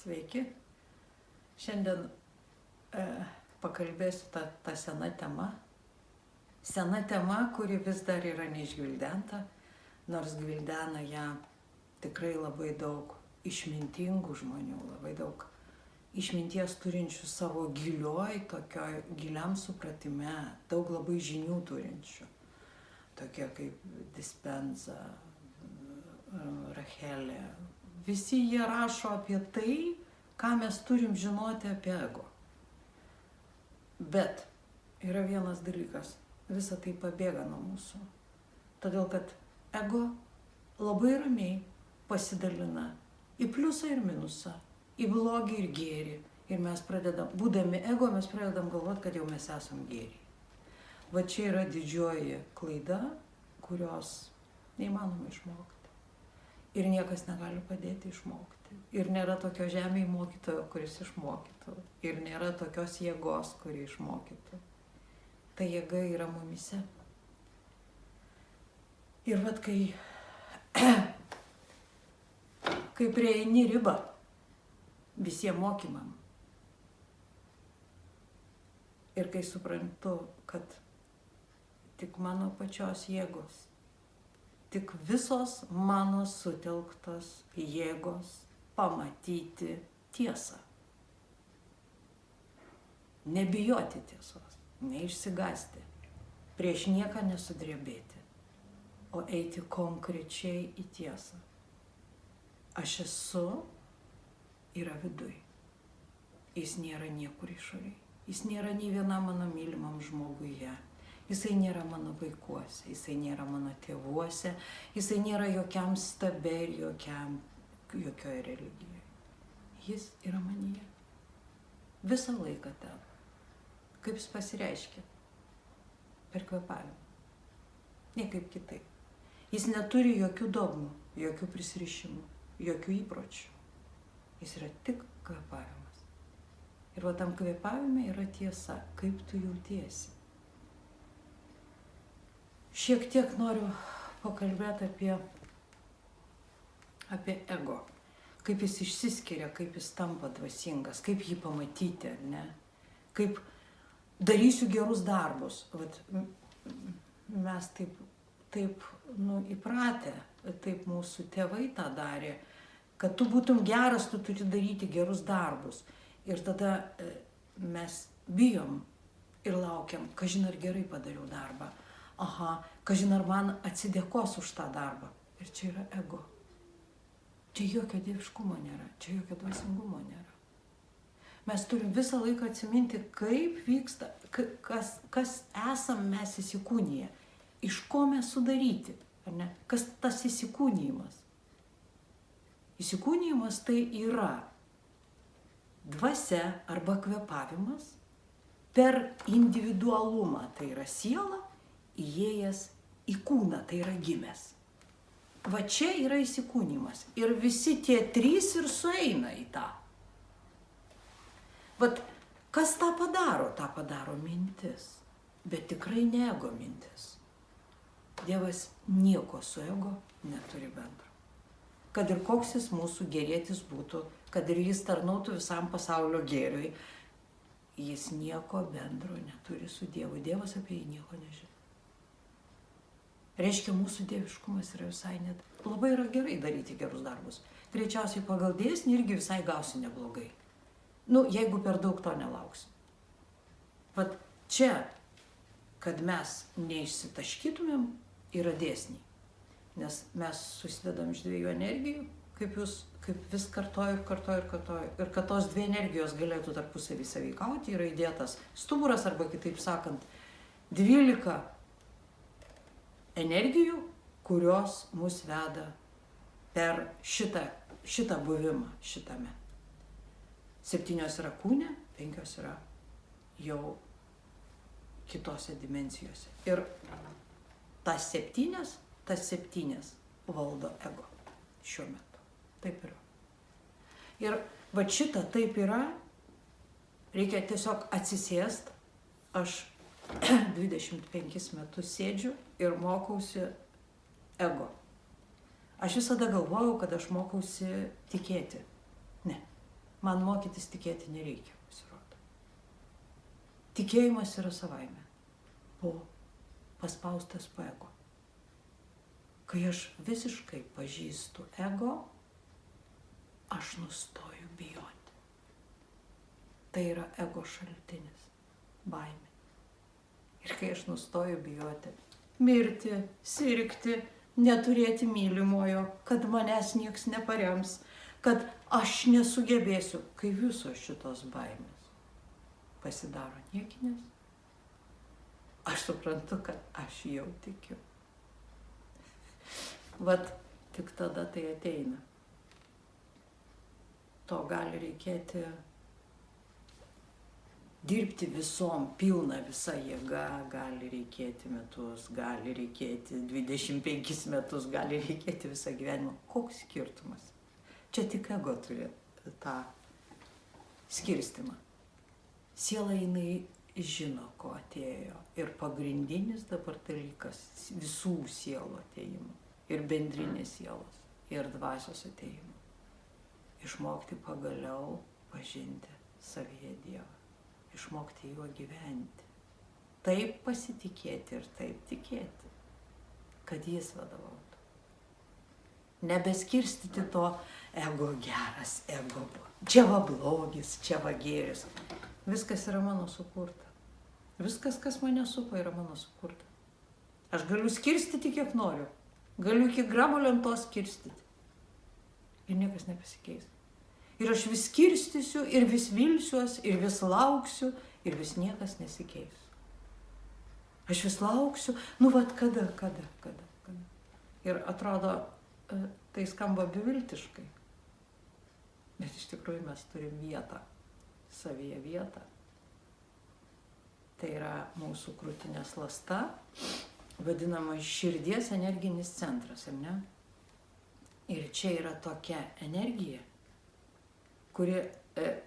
Sveiki. Šiandien pakalbėsiu tą seną temą. Sena tema, kuri vis dar yra neišgvildenta, nors gvildena ją tikrai labai daug išmintingų žmonių, labai daug išminties turinčių savo tokioj giliam supratime, daug labai žinių turinčių, tokie kaip Dispenza, Rachelė. Visi jie rašo apie tai, ką mes turim žinoti apie ego. Bet yra vienas dalykas, visa tai pabėga nuo mūsų. Todėl, kad ego labai ramiai pasidalina į pliusą ir minusą, į blogį ir gėrį. Ir mes pradedam, būdami ego, mes pradedam galvoti, kad jau mes esam gėriai. Va čia yra didžioji klaida, kurios neįmanoma išmokti. Ir niekas negali padėti išmokti. Ir nėra tokio žemėje mokytojo, kuris išmokytų. Ir nėra tokios jėgos, kuri išmokytų. Ta jėga yra mumise. Ir vat kai prieini ribą visiems mokymam. Ir kai suprantu, kad tik mano pačios jėgos, tik visos mano sutelktos jėgos pamatyti tiesą. Nebijoti tiesos, neišsigąsti, prieš nieką nesudrebėti, o eiti konkrečiai į tiesą. Aš esu yra viduj. Jis nėra niekur išoriai. Jis nėra nei vienam mano mylimam žmoguje. Jisai nėra mano vaikuose, jisai nėra mano tėvuose, jisai nėra jokiam stabe ir jokioje religijoje. Jis yra manyje. Visą laiką ten. Kaip jis pasireiškia? Per kvėpavimą. Niekaip kitaip. Jis neturi jokių dogmų, jokių prisirišimų, jokių įpročių. Jis yra tik kvėpavimas. Ir va tam kvėpavime yra tiesa, kaip tu jautiesi. Šiek tiek noriu pakalbėti apie ego, kaip jis išsiskiria, kaip jis tampa dvasingas, kaip jį pamatyti, ar ne? Kaip darysiu gerus darbus. Vat, mes taip įpratę, taip mūsų tėvai tą darė, kad tu būtum geras, tu turi daryti gerus darbus. Ir tada mes bijom ir laukiam, kažin ar gerai padariau darbą. Aha, kažin ar man atsidėkos už tą darbą. Ir čia yra ego. Čia jokio dieviškumo nėra, čia jokio dvasingumo nėra. Mes turim visą laiką atsiminti, kaip vyksta, kas esam mes įsikūniję, iš ko mes sudaryti, ar ne? Kas tas įsikūnijimas? Įsikūnijimas tai yra dvasia arba kvėpavimas per individualumą, tai yra siela, įėjęs į kūną, tai yra gimęs. Va čia yra įsikūnimas. Ir visi tie trys ir sueina į tą. Vat kas tą padaro? Ta padaro mintis. Bet tikrai ne ego mintis. Dievas nieko su ego neturi bendro. Kad ir koks jis mūsų gerėtis būtų, kad ir jis tarnautų visam pasaulio gėriui, jis nieko bendro neturi su Dievu. Dievas apie jį nieko nežino. Reiškia, mūsų dieviškumas yra visai net. Labai yra gerai daryti gerus darbus. Greičiausiai pagal dėsnį irgi visai gausi neblogai. Jeigu per daug to nelauksi. Vat čia, kad mes neišsitaškytumėm, yra dėsniai. Nes mes susidedam iš dviejų energijų, kaip vis kartoju. Ir kad tos dvi energijos galėtų tarpusavį sąveikauti, yra įdėtas stuburas, arba kitaip sakant, 12 energijų, kurios mus veda per šitą buvimą šitame. 7 yra kūne, 5 yra jau kitose dimensijose. Ir tas 7 valdo ego šiuo metu. Taip yra. Ir va šitą taip yra, reikia tiesiog atsisėst. Aš 25 metus sėdžiu ir mokausi ego. Aš visada galvojau, kad aš mokausi tikėti. Ne. Man mokytis tikėti nereikia, pasirodo. Tikėjimas yra savaime. Paspaustas po ego. Kai aš visiškai pažįstu ego, aš nustoju bijoti. Tai yra ego šaltinis, baimė. Ir kai aš nustoju bijoti, mirti, sirgti, neturėti mylimojo, kad manęs nieks neparems, kad aš nesugebėsiu, kai visos šitos baimės pasidaro niekinės, aš suprantu, kad aš jau tikiu. Vat tik tada tai ateina. To gali reikėti dirbti visom, pilna visa jėga, gali reikėti metus, gali reikėti 25 metus, gali reikėti visą gyvenimą. Koks skirtumas? Čia tik ego turi tą skirstimą. Siela jinai žino, ko atėjo. Ir pagrindinis dabar dalykas visų sielų atėjimų. Ir bendrinės sielos, ir dvasios atėjimų. Išmokti pagaliau pažinti savyje Dievą. Išmokti juo gyventi. Taip pasitikėti ir taip tikėti, kad jis vadovautų. Nebeskirstyti to ego geras, ego čia va blogis, čia va gėris. Viskas yra mano sukurta. Viskas, kas mane supa, yra mano sukurta. Aš galiu skirstyti, kiek noriu. Galiu iki gramo lentos skirstyti. Ir niekas nepasikeis. Ir aš vis skirstysiu, ir vis vilsiuos, ir vis lauksiu, ir vis niekas nesikeis. Aš vis lauksiu, nu vat kada. Ir atrodo, tai skamba beviltiškai. Bet iš tikrųjų mes turim vietą, savyje vietą. Tai yra mūsų krūtinės ląsta, vadinama širdies energinis centras, ar ne? Ir čia yra tokia energija, kuri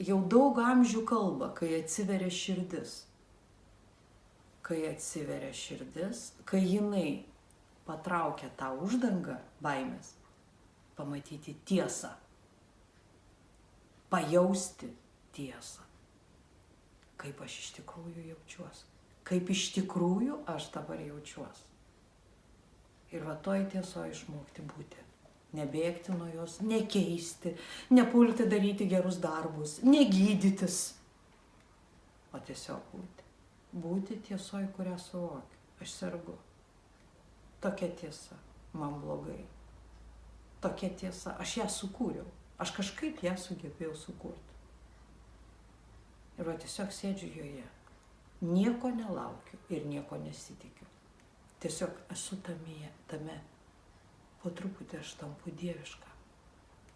jau daug amžių kalba, kai atsiveria širdis. Kai atsiveria širdis, kai jinai patraukia tą uždangą baimės, pamatyti tiesą, pajausti tiesą, kaip aš iš tikrųjų jaučiuosi, kaip iš tikrųjų aš dabar jaučiuosi. Ir va toj tiesoje išmokti būti. Nebėgti nuo jos, nekeisti, nepulti daryti gerus darbus, negydytis, o tiesiog būti. Būti tiesoje, kurią suvokiu. Aš sergu. Tokia tiesa, man blogai. Tokia tiesa, aš ją sukūriau. Aš kažkaip ją sugebėjau sukurti. Ir va tiesiog sėdžiu joje. Nieko nelaukiu ir nieko nesitikiu. Tiesiog esu tame. Po truputį aš tampu dieviška.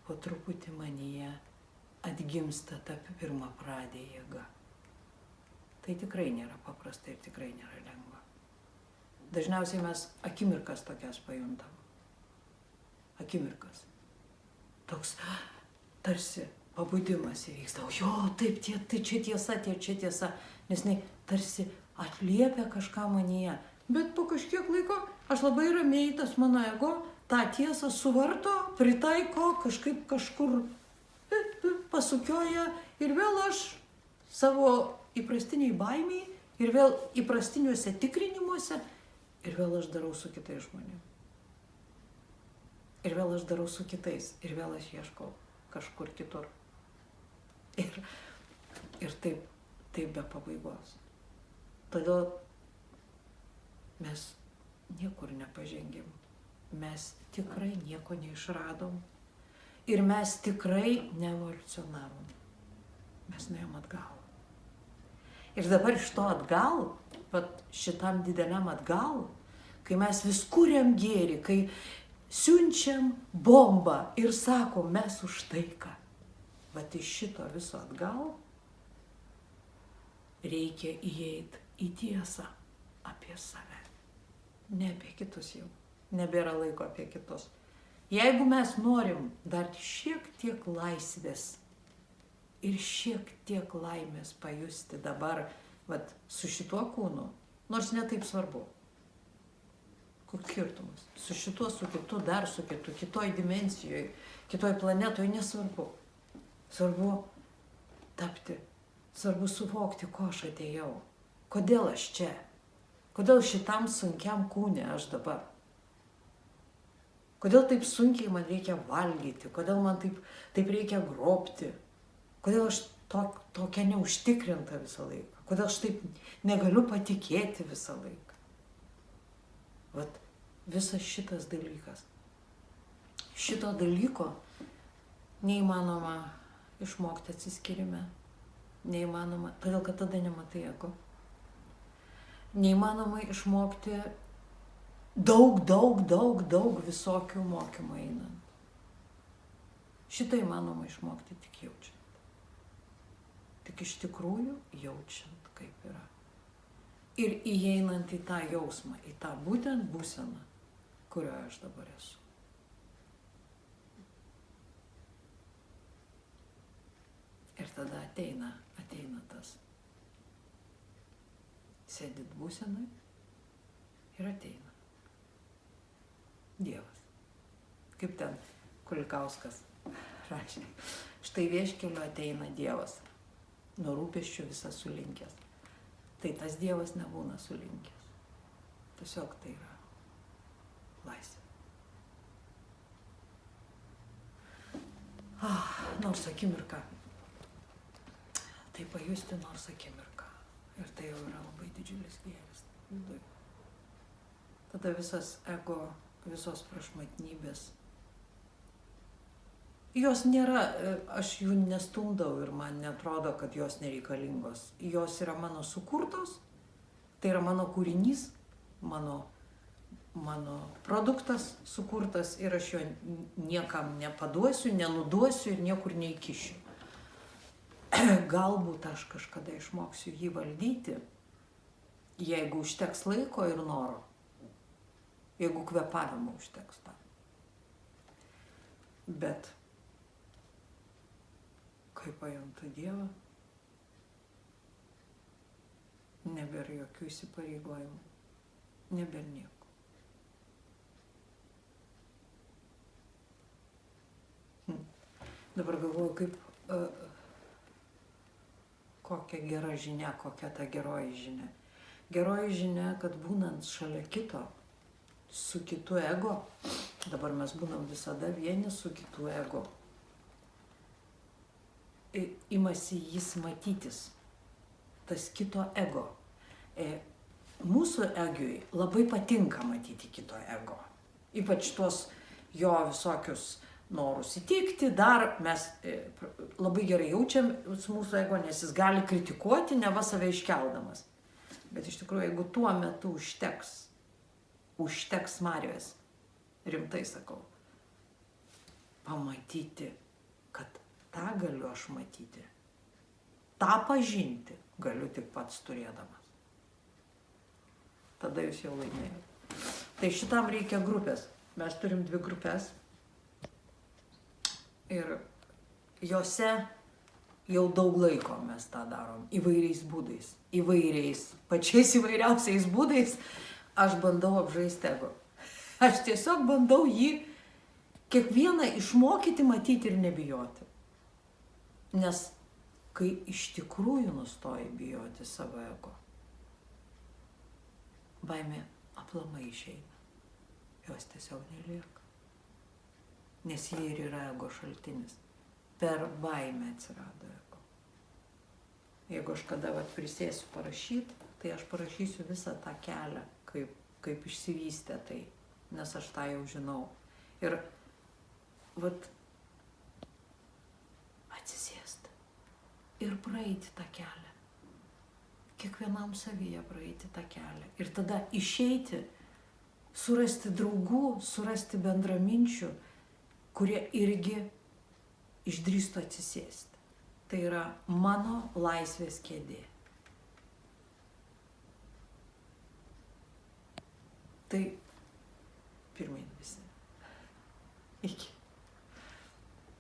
Po truputį manyje atgimsta ta pirma pradė jėga. Tai tikrai nėra paprasta ir tikrai nėra lengva. Dažniausiai mes akimirkas tokias pajuntam. Akimirkas. Toks tarsi pabudimas įvyksta. O jo, taip, tai čia tiesa. Nes jinai tarsi atliepia kažką manyje. Bet po kažkiek laiko aš labai ramiai tas mano ego tą tiesą suvarto, pritaiko, kažkur pasukioja ir vėl aš savo įprastiniai baimiai ir vėl įprastiniuose tikrinimuose ir vėl aš darau su kitais žmonėmis. Ir vėl aš darau su kitais ir vėl aš ieškau kažkur kitur. Ir taip be pabaigos. Todėl mes niekur nepažengėm. Mes tikrai nieko neišradom ir mes tikrai neevoliucionavom. Mes nuėjom atgal. Ir dabar iš to atgal, šitam dideliam atgal, kai mes vis kuriam gėrį, kai siunčiam bombą ir sakom, mes už taiką. Vat iš šito viso atgal reikia įeiti į tiesą apie save. Ne apie kitus jau. Nebėra laiko apie kitus. Jeigu mes norim dar šiek tiek laisvės ir šiek tiek laimės pajusti dabar, su šituo kūnu, nors ne taip svarbu. Koks skirtumas? Su šituo, su kitu, dar su kitu, kitoj dimensijoje, kitoj planetoje nesvarbu. Svarbu tapti. Svarbu suvokti, ko aš atėjau. Kodėl aš čia? Kodėl šitam sunkiam kūne aš dabar? Kodėl taip sunkiai man reikia valgyti? Kodėl man taip reikia grobti? Kodėl aš tokia neužtikrinta visą laiką? Kodėl aš taip negaliu patikėti visą laiką? Vat visas šitas dalykas. Šito dalyko neįmanoma išmokti atsiskyrime. Neįmanoma, todėl kad tada nematai ego. Neįmanoma išmokti daug visokių mokymų einant. Šitą įmanoma išmokti tik jaučiant. Tik iš tikrųjų jaučiant, kaip yra. Ir įeinant į tą jausmą, į tą būtent būseną, kurioje aš dabar esu. Ir tada ateina tas. Sėdit būsenai ir ateina Dievas. Kaip ten Kulikauskas rašė. Štai vieškeliu ateina Dievas, nuo rūpesčių visas sulinkęs. Tai tas Dievas nebūna sulinkęs. Tiesiog tai yra laisvė. Nors akimirką. Tai pajusti nors akimirką. Ir tai jau yra labai didžiulis gėris. Tada visas ego, visos prašmatnybės. Jos nėra, aš jų nestumdau ir man netrodo, kad jos nereikalingos. Jos yra mano sukurtos, tai yra mano kūrinys, mano produktas sukurtas ir aš jo niekam nepaduosiu, nenuduosiu ir niekur neįkišiu. Galbūt aš kažkada išmoksiu jį valdyti, jeigu užteks laiko ir noro, jeigu kvėpavimo užteks tam. Bet kai pajuntu Dievą, nebėra jokių įsipareigojimų, nebėra nieko. Dabar galvoju, kaip kokia gera žinia, kokia ta geroji žinia. Geroji žinia, kad būnant šalia kito, su kitu ego, dabar mes būnam visada vieni su kitu ego, imasi jis matytis, tas kito ego. Mūsų egiui labai patinka matyti kito ego, ypač tuos jo visokius norus įtikti, dar mes labai gerai jaučiam su mūsų ego, nes jis gali kritikuoti, neva save iškeldamas. Bet iš tikrųjų, jeigu tuo metu užteks Marijos, rimtai sakau, pamatyti, kad tą galiu aš matyti, tą pažinti galiu tik pats turėdamas. Tada jūs jau laimėjote. Tai šitam reikia grupės. Mes turim 2 grupės. Ir jose jau daug laiko mes tą darom, įvairiais būdais, pačiais įvairiausiais būdais aš bandau apžaisti ego. Aš tiesiog bandau jį kiekvieną išmokyti, matyti ir nebijoti. Nes kai iš tikrųjų nustoji bijoti savo ego, baimė aplamai išeina, jos tiesiog nelieka. Nes jie ir yra ego šaltinis. Per baimę atsirado ego. Jeigu aš kada prisėsiu parašyti, tai aš parašysiu visą tą kelią, kaip išsivystė tai, nes aš tą jau žinau. Ir atsisėsti ir praeiti tą kelią. Kiekvienam savyje praeiti tą kelią. Ir tada išeiti, surasti draugų, surasti bendraminčių, kurie irgi išdrįstų atsisėsti. Tai yra mano laisvės kėdė. Tai pirmyn visi. Iki.